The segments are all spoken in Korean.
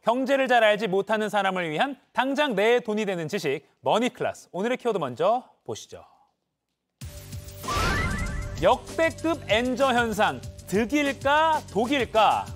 경제를 잘 알지 못하는 사람을 위한 당장 내 돈이 되는 지식, 머니클래스. 오늘의 키워드 먼저 보시죠. 역대급 엔저 현상, 득일까 독일까?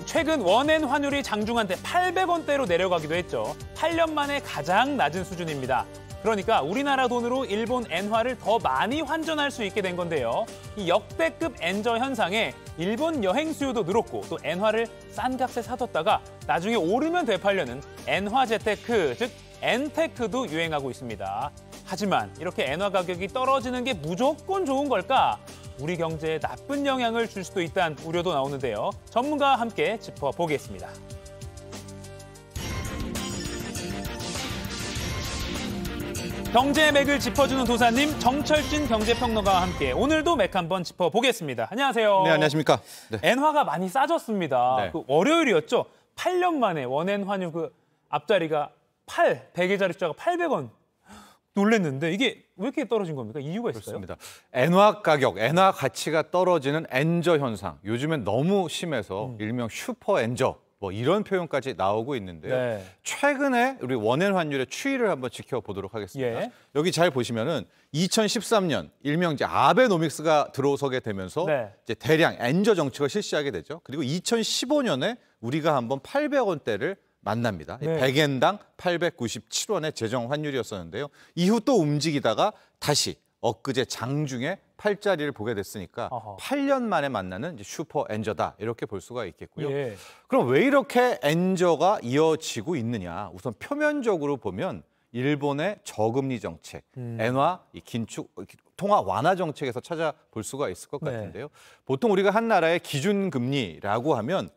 최근 원엔 환율이 장중한테 800원대로 내려가기도 했죠. 8년 만에 가장 낮은 수준입니다. 그러니까 우리나라 돈으로 일본 엔화를 더 많이 환전할 수 있게 된 건데요. 이 역대급 엔저 현상에 일본 여행 수요도 늘었고 또 엔화를 싼 값에 사뒀다가 나중에 오르면 되팔려는 엔화 재테크, 즉 엔테크도 유행하고 있습니다. 하지만 이렇게 엔화 가격이 떨어지는 게 무조건 좋은 걸까? 우리 경제에 나쁜 영향을 줄 수도 있다는 우려도 나오는데요. 전문가와 함께 짚어보겠습니다. 경제의 맥을 짚어주는 도사님, 정철진 경제평론가와 함께 오늘도 맥 한번 짚어보겠습니다. 안녕하세요. 네, 안녕하십니까. 네. 엔화가 많이 싸졌습니다. 네. 그 월요일이었죠. 8년 만에 원엔 환율 그 앞자리가 100의 자리 숫자가 800원. 놀랬는데 이게 왜 이렇게 떨어진 겁니까? 이유가 있어요? 그렇습니다. 엔화 가격, 엔화 가치가 떨어지는 엔저 현상. 요즘엔 너무 심해서 일명 슈퍼 엔저. 뭐 이런 표현까지 나오고 있는데요. 네. 최근에 우리 원엔 환율의 추이를 한번 지켜보도록 하겠습니다. 예. 여기 잘 보시면은 2013년 일명 이제 아베노믹스가 들어서게 되면서 네. 이제 대량 엔저 정책을 실시하게 되죠. 그리고 2015년에 우리가 한번 800원대를 만납니다. 네. 100엔당 897원의 재정 환율이었었는데요. 이후 또 움직이다가 다시 엊그제 장중에 8자리를 보게 됐으니까 어허. 8년 만에 만나는 이제 슈퍼 엔저다 이렇게 볼 수가 있겠고요. 예. 그럼 왜 이렇게 엔저가 이어지고 있느냐? 우선 표면적으로 보면 일본의 저금리 정책, 엔화 이 긴축 통화 완화 정책에서 찾아볼 수가 있을 것 네. 같은데요. 보통 우리가 한 나라의 기준금리라고 하면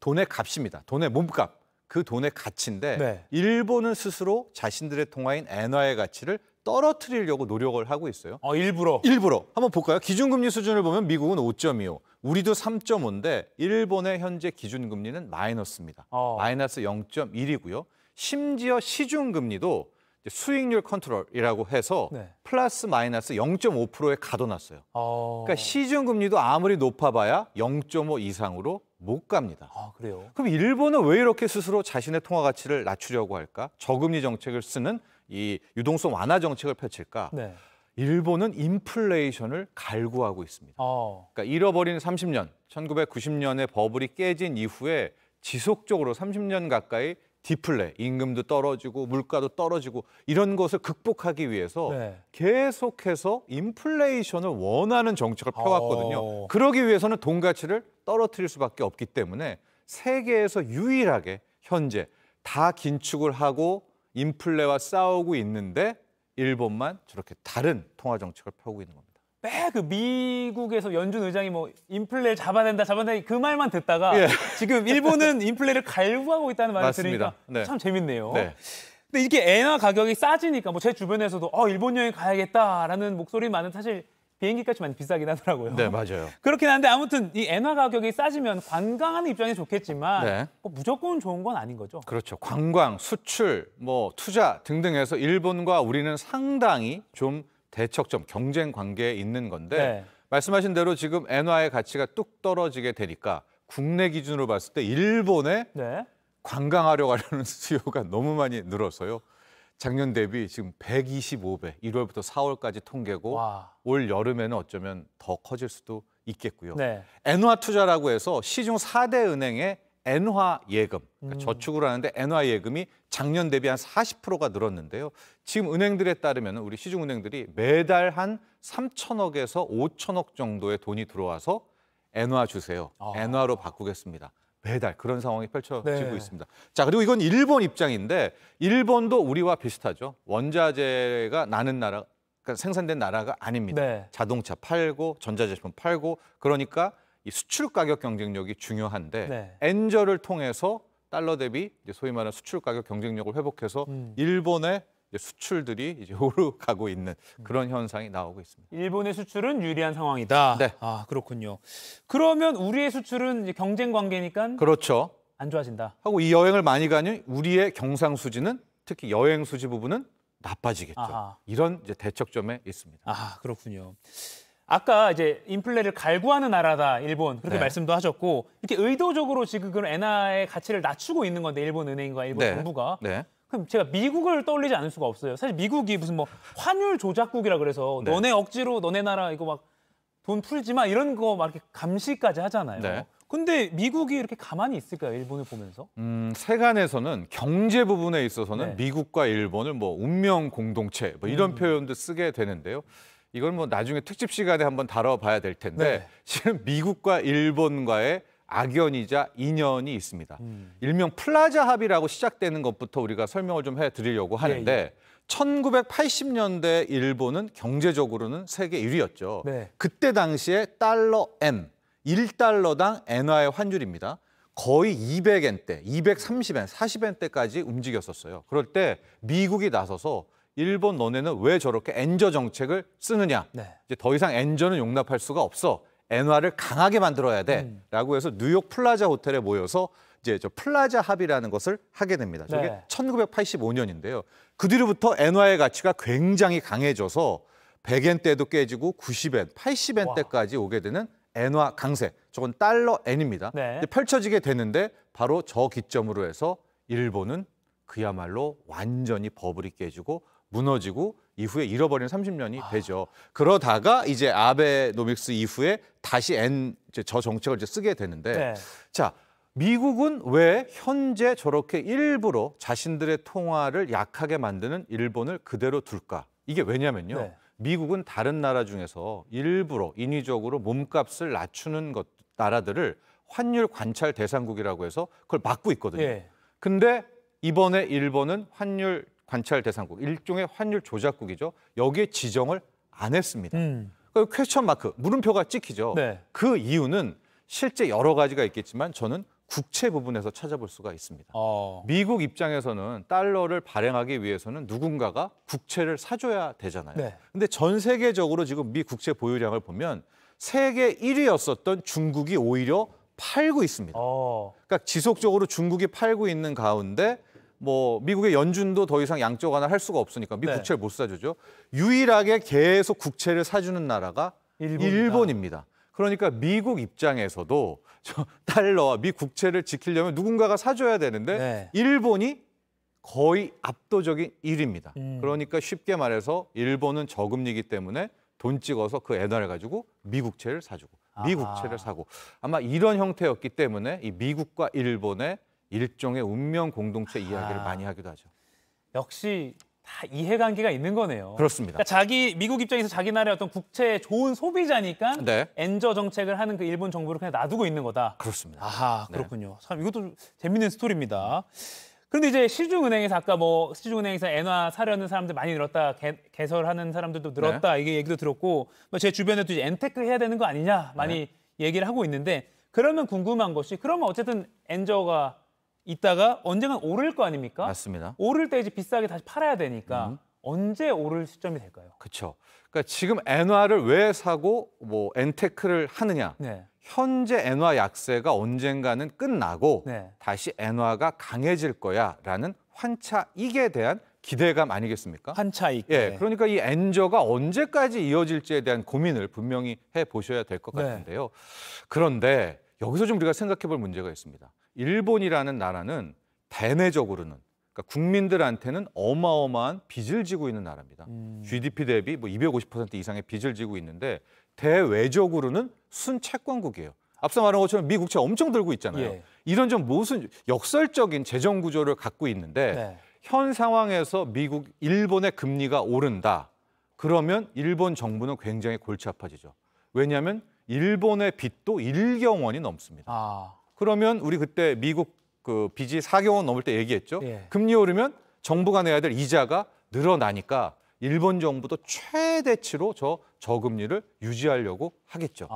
돈의 값입니다. 돈의 몸값. 그 돈의 가치인데 네. 일본은 스스로 자신들의 통화인 엔화의 가치를 떨어뜨리려고 노력을 하고 있어요. 일부러. 일부러. 한번 볼까요? 기준금리 수준을 보면 미국은 5.25, 우리도 3.5인데 일본의 현재 기준금리는 마이너스입니다. 마이너스 0.1이고요. 심지어 시중금리도 수익률 컨트롤이라고 해서 네. 플러스 마이너스 0.5%에 가둬놨어요. 그러니까 시중금리도 아무리 높아봐야 0.5 이상으로 못 갑니다. 그래요? 그럼 일본은 왜 이렇게 스스로 자신의 통화 가치를 낮추려고 할까? 저금리 정책을 쓰는 이 유동성 완화 정책을 펼칠까? 네. 일본은 인플레이션을 갈구하고 있습니다. 그러니까 잃어버린 30년, 1990년에 버블이 깨진 이후에 지속적으로 30년 가까이 디플레, 임금도 떨어지고 물가도 떨어지고 이런 것을 극복하기 위해서 네. 계속해서 인플레이션을 원하는 정책을 펴왔거든요. 그러기 위해서는 돈 가치를 떨어뜨릴 수밖에 없기 때문에 세계에서 유일하게 현재 다 긴축을 하고 인플레와 싸우고 있는데 일본만 저렇게 다른 통화 정책을 펴고 있는 겁니다. 매 그 미국에서 연준 의장이 뭐 인플레를 잡아야 된다 그 말만 듣다가 예. 지금 일본은 인플레를 갈구하고 있다는 말을 맞습니다. 들으니까 네. 참 재밌네요. 네. 근데 이게 엔화 가격이 싸지니까 뭐 제 주변에서도 일본 여행 가야겠다라는 목소리 많은 사실 비행기값이 많이 비싸긴 하더라고요. 네, 맞아요. 그렇긴 한데 아무튼 이 엔화 가격이 싸지면 관광하는 입장이 좋겠지만 네. 무조건 좋은 건 아닌 거죠. 그렇죠. 관광, 수출, 뭐 투자 등등해서 일본과 우리는 상당히 좀 대척점, 경쟁 관계에 있는 건데 네. 말씀하신 대로 지금 엔화의 가치가 뚝 떨어지게 되니까 국내 기준으로 봤을 때 일본에 네. 관광하려고 하려는 수요가 너무 많이 늘어서요. 작년 대비 지금 125배, 1월부터 4월까지 통계고 와. 올 여름에는 어쩌면 더 커질 수도 있겠고요. 네. 엔화 투자라고 해서 시중 4대 은행의 엔화 예금, 그러니까 저축을 하는데 엔화 예금이 작년 대비 한 40%가 늘었는데요. 지금 은행들에 따르면 우리 시중 은행들이 매달 한 3천억에서 5천억 정도의 돈이 들어와서 엔화 주세요. 엔화로 바꾸겠습니다. 매달 그런 상황이 펼쳐지고 네. 있습니다. 자, 그리고 이건 일본 입장인데 일본도 우리와 비슷하죠. 원자재가 나는 나라, 그러니까 생산된 나라가 아닙니다. 네. 자동차 팔고 전자제품 팔고 그러니까 이 수출 가격 경쟁력이 중요한데 네. 엔저를 통해서 달러 대비 이제 소위 말하는 수출 가격 경쟁력을 회복해서 일본의 이제 수출들이 이제 오르가고 있는 그런 현상이 나오고 있습니다. 일본의 수출은 유리한 상황이다. 네. 그렇군요. 그러면 우리의 수출은 이제 경쟁 관계니까 그렇죠. 안 좋아진다. 하고 이 여행을 많이 가니 우리의 경상수지는 특히 여행 수지 부분은 나빠지겠죠. 아하. 이런 이제 대척점에 있습니다. 그렇군요. 아까 이제 인플레를 갈구하는 나라다 일본 그렇게 네. 말씀도 하셨고 이렇게 의도적으로 지금 그런 엔화의 가치를 낮추고 있는 건데 일본 은행과 일본 네. 정부가 네. 그럼 제가 미국을 떠올리지 않을 수가 없어요. 사실 미국이 무슨 뭐 환율 조작국이라 그래서 네. 너네 억지로 너네 나라 이거 막 돈 풀지 마 이런 거 막 이렇게 감시까지 하잖아요. 네. 근데 미국이 이렇게 가만히 있을까요? 일본을 보면서? 세간에서는 경제 부분에 있어서는 네. 미국과 일본을 뭐 운명 공동체 뭐 이런 표현도 쓰게 되는데요. 이걸 뭐 나중에 특집 시간에 한번 다뤄봐야 될 텐데 네. 지금 미국과 일본과의 악연이자 인연이 있습니다. 일명 플라자 합의라고 시작되는 것부터 우리가 설명을 좀 해드리려고 하는데 예. 1980년대 일본은 경제적으로는 세계 1위였죠. 네. 그때 당시에 달러 M, 1달러당 엔화의 환율입니다. 거의 200엔대, 230엔, 40엔대까지 움직였었어요. 그럴 때 미국이 나서서 일본 너네는 왜 저렇게 엔저 정책을 쓰느냐. 네. 이제 더 이상 엔저는 용납할 수가 없어. 엔화를 강하게 만들어야 돼. 라고 해서 뉴욕 플라자 호텔에 모여서 이제 저 플라자 합의라는 것을 하게 됩니다. 저게 네. 1985년인데요. 그 뒤로부터 엔화의 가치가 굉장히 강해져서 100엔대도 깨지고 90엔, 80엔대까지 오게 되는 엔화 강세. 저건 달러 N입니다. 네. 이제 펼쳐지게 되는데 바로 저 기점으로 해서 일본은 그야말로 완전히 버블이 깨지고 무너지고 이후에 잃어버린 30년이 되죠. 그러다가 이제 아베노믹스 이후에 다시 저 정책을 이제 쓰게 되는데 네. 자, 미국은 왜 현재 저렇게 일부러 자신들의 통화를 약하게 만드는 일본을 그대로 둘까? 이게 왜냐면요. 네. 미국은 다른 나라 중에서 일부러 인위적으로 몸값을 낮추는 나라들을 환율 관찰 대상국이라고 해서 그걸 막고 있거든요. 예. 근데 이번에 일본은 환율 관찰 대상국, 일종의 환율 조작국이죠. 여기에 지정을 안 했습니다. 그 퀘스천 마크, 물음표가 찍히죠. 네. 그 이유는 실제 여러 가지가 있겠지만 저는 국채 부분에서 찾아볼 수가 있습니다. 미국 입장에서는 달러를 발행하기 위해서는 누군가가 국채를 사줘야 되잖아요. 네. 근데 전 세계적으로 지금 미 국채 보유량을 보면 세계 1위였었던 중국이 오히려 팔고 있습니다. 그러니까 지속적으로 중국이 팔고 있는 가운데 뭐 미국의 연준도 더 이상 양적 완화를 할 수가 없으니까 미 네. 국채를 못 사주죠. 유일하게 계속 국채를 사주는 나라가 일본입니다. 그러니까 미국 입장에서도 저 달러와 미 국채를 지키려면 누군가가 사줘야 되는데 네. 일본이 거의 압도적인 1위입니다. 그러니까 쉽게 말해서 일본은 저금리이기 때문에 돈 찍어서 그 엔화를 가지고 미 국채를 사주고 미 국채를 사고 아마 이런 형태였기 때문에 이 미국과 일본의 일종의 운명 공동체 이야기를 많이 하기도 하죠. 역시 다 이해관계가 있는 거네요. 그렇습니다. 그러니까 미국 입장에서 자기 나라의 어떤 국채 좋은 소비자니까 네. 엔저 정책을 하는 그 일본 정부를 그냥 놔두고 있는 거다. 그렇습니다. 아하, 네. 그렇군요. 참 이것도 재밌는 스토리입니다. 그런데 이제 시중은행에서 아까 뭐 시중은행에서 엔화 사려는 사람들 많이 늘었다, 개설하는 사람들도 늘었다 이게 얘기도 들었고 뭐 제 주변에도 이제 엔테크 해야 되는 거 아니냐 많이 얘기를 하고 있는데 그러면 궁금한 것이 그러면 어쨌든 엔저가 있다가 언젠간 오를 거 아닙니까? 맞습니다. 오를 때 이제 비싸게 다시 팔아야 되니까 언제 오를 시점이 될까요? 그렇죠. 그러니까 지금 엔화를 왜 사고 뭐 엔테크를 하느냐? 네. 현재 엔화 약세가 언젠가는 끝나고 네. 다시 엔화가 강해질 거야라는 환차익에 대한 기대감 아니겠습니까? 환차익. 예, 그러니까 이 엔저가 언제까지 이어질지에 대한 고민을 분명히 해 보셔야 될 것 네. 같은데요. 그런데 여기서 좀 우리가 생각해 볼 문제가 있습니다. 일본이라는 나라는 대내적으로는 그러니까 국민들한테는 어마어마한 빚을 지고 있는 나라입니다. GDP 대비 뭐 250% 이상의 빚을 지고 있는데 대외적으로는 순채권국이에요. 앞서 말한 것처럼 미 국채 엄청 들고 있잖아요. 예. 이런 좀 무슨 역설적인 재정 구조를 갖고 있는데 네. 현 상황에서 일본의 금리가 오른다. 그러면 일본 정부는 굉장히 골치 아파지죠. 왜냐하면 일본의 빚도 1경 원이 넘습니다. 그러면 우리 그때 미국 그 빚이 4경 원 넘을 때 얘기했죠. 예. 금리 오르면 정부가 내야 될 이자가 늘어나니까 일본 정부도 최대치로 저금리를 유지하려고 하겠죠.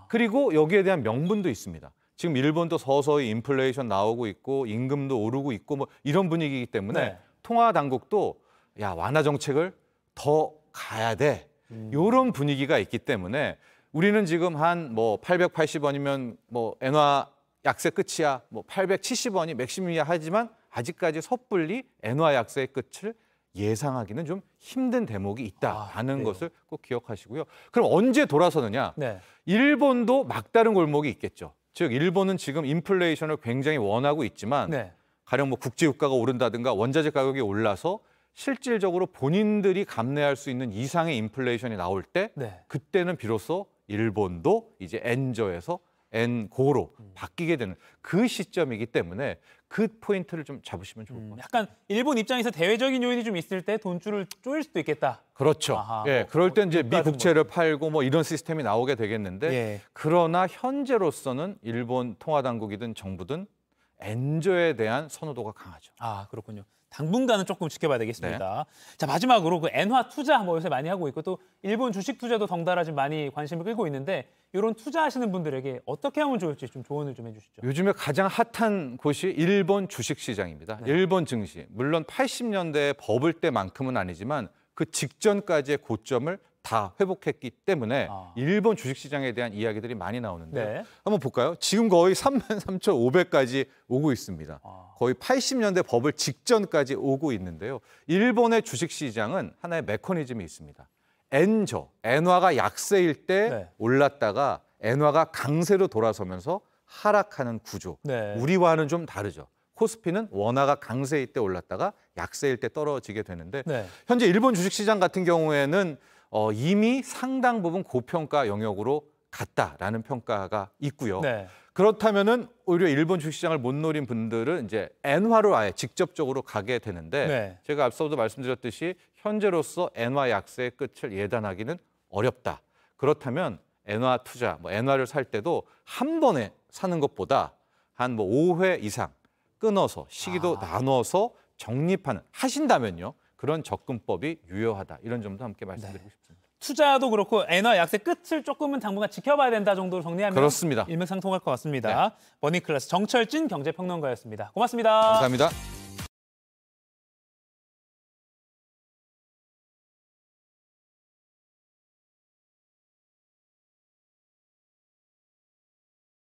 그리고 여기에 대한 명분도 있습니다. 지금 일본도 서서히 인플레이션 나오고 있고 임금도 오르고 있고 뭐 이런 분위기이기 때문에 네. 통화 당국도 야 완화 정책을 더 가야 돼. 이런 분위기가 있기 때문에 우리는 지금 한 뭐 880원이면 뭐 엔화 약세 끝이야. 뭐 870원이 맥시멈이야 하지만 아직까지 섣불리 엔화 약세의 끝을 예상하기는 좀 힘든 대목이 있다라는 그래요? 것을 꼭 기억하시고요. 그럼 언제 돌아서느냐? 네. 일본도 막다른 골목이 있겠죠. 즉 일본은 지금 인플레이션을 굉장히 원하고 있지만 네. 가령 뭐 국제유가가 오른다든가 원자재 가격이 올라서 실질적으로 본인들이 감내할 수 있는 이상의 인플레이션이 나올 때 네. 그때는 비로소 일본도 이제 엔저에서 엔고로 바뀌게 되는 그 시점이기 때문에 그 포인트를 좀 잡으시면 좋을 것 같아요. 약간 일본 입장에서 대외적인 요인이 좀 있을 때 돈줄을 조일 수도 있겠다. 그렇죠. 아하, 예, 뭐, 그럴 땐 이제 미 유가든 국채를 팔고 뭐 이런 시스템이 나오게 되겠는데 예. 그러나 현재로서는 일본 통화당국이든 정부든 엔저에 대한 선호도가 강하죠. 아, 그렇군요. 당분간은 조금 지켜봐야 되겠습니다. 자, 마지막으로 그 엔화 투자 뭐 요새 많이 하고 있고 또 일본 주식 투자도 덩달아 좀 많이 관심을 끌고 있는데 이런 투자하시는 분들에게 어떻게 하면 좋을지 좀 조언을 좀 해주시죠. 요즘에 가장 핫한 곳이 일본 주식시장입니다. 네. 일본 증시. 물론 80년대에 버블 때만큼은 아니지만 그 직전까지의 고점을 다 회복했기 때문에 일본 주식시장에 대한 이야기들이 많이 나오는데 네. 한번 볼까요? 지금 거의 33,500까지 오고 있습니다. 거의 80년대 버블 직전까지 오고 있는데요. 일본의 주식시장은 하나의 메커니즘이 있습니다. 엔저, 엔화가 약세일 때 네. 올랐다가 엔화가 강세로 돌아서면서 하락하는 구조. 네. 우리와는 좀 다르죠. 코스피는 원화가 강세일 때 올랐다가 약세일 때 떨어지게 되는데 네. 현재 일본 주식시장 같은 경우에는 이미 상당 부분 고평가 영역으로 갔다라는 평가가 있고요. 네. 그렇다면은 오히려 일본 주식시장을 못 노린 분들은 이제 엔화로 아예 직접적으로 가게 되는데 네. 제가 앞서도 말씀드렸듯이 현재로서 엔화 약세의 끝을 예단하기는 어렵다. 그렇다면 엔화 투자, 뭐 엔화를 살 때도 한 번에 사는 것보다 한 뭐 5회 이상 끊어서 시기도 나눠서 적립하는 하신다면요. 그런 접근법이 유효하다. 이런 점도 함께 말씀드리고 싶습니다. 투자도 그렇고 엔화 약세 끝을 조금은 당분간 지켜봐야 된다 정도로 정리하면 그렇습니다. 일맥상통할 것 같습니다. 머니클래스 정철진 경제평론가였습니다. 고맙습니다. 감사합니다.